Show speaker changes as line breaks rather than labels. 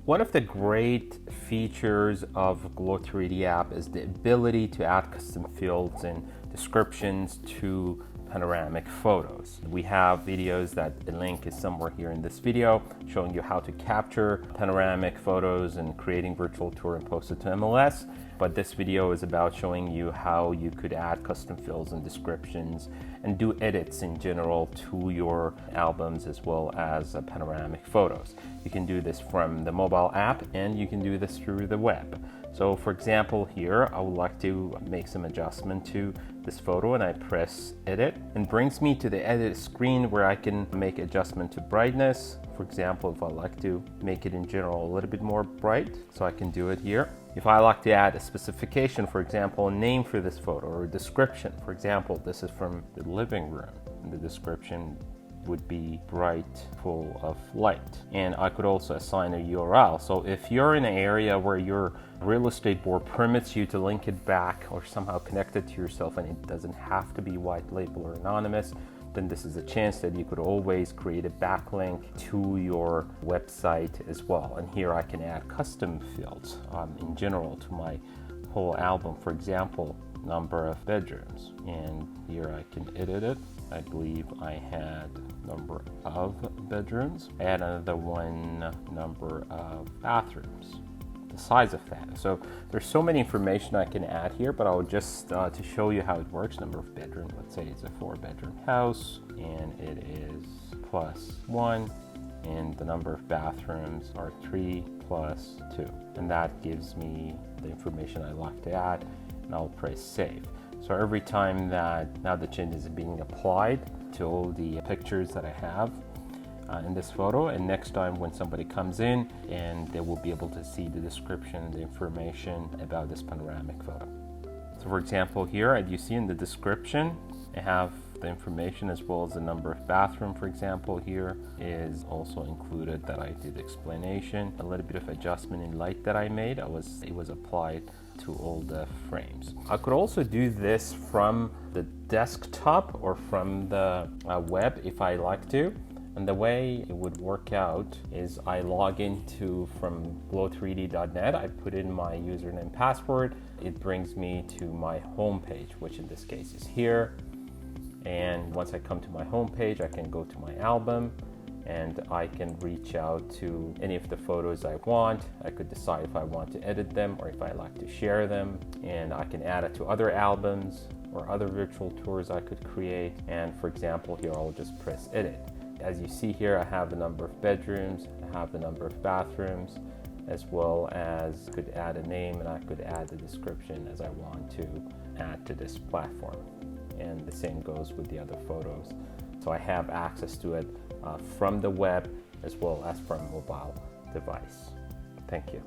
One of the great features of Glow 3D app is the ability to add custom fields and descriptions to panoramic photos. We have videos that the link is somewhere here in this video showing you how to capture panoramic photos and creating virtual tour and post it to MLS. But this video is about showing you how you could add custom fields and descriptions and do edits in general to your albums as well as panoramic photos. You can do this from the mobile app and you can do this through the web. So for example here, I would like to make some adjustment to this photo and I press edit and brings me to the edit screen where I can make adjustment to brightness. For example, if I like to make it in general a little bit more bright, so I can do it here. If I like to add a specification, for example, a name for this photo or a description, for example, this is from the living room and the description would be bright, full of light. And I could also assign a URL. So if you're in an area where your real estate board permits you to link it back or somehow connect it to yourself and it doesn't have to be white label or anonymous, then this is a chance that you could always create a backlink to your website as well. And here I can add custom fields in general to my whole album. For example, number of bedrooms, and here I can edit it. I believe I had number of bedrooms. I add another one, number of bathrooms, the size of that. So there's so many information I can add here, but I'll just to show you how it works. Number of bedrooms, let's say it's a 4-bedroom house and it is +1, and the number of bathrooms are 3 + 2, and that gives me the information I like to add, and I'll press save. So every time that now the changes are being applied to all the pictures that I have in this photo, and next time when somebody comes in, and they will be able to see the description, the information about this panoramic photo. So for example here, as you see in the description, I have the information as well as the number of bathroom. For example, here is also included that I did explanation, a little bit of adjustment in light that I made. It was applied to all the frames. I could also do this from the desktop or from the web if I like to. And the way it would work out is I log into from glow3d.net, I put in my username and password, it brings me to my home page, which in this case is here. And once I come to my home page, I can go to my album and I can reach out to any of the photos I want. I could decide if I want to edit them or if I like to share them, and I can add it to other albums or other virtual tours I could create. And for example, here I'll just press edit. As you see here, I have the number of bedrooms, I have the number of bathrooms, as well as could add a name, and I could add the description as I want to add to this platform. And the same goes with the other photos. So I have access to it from the web as well as from a mobile device. Thank you.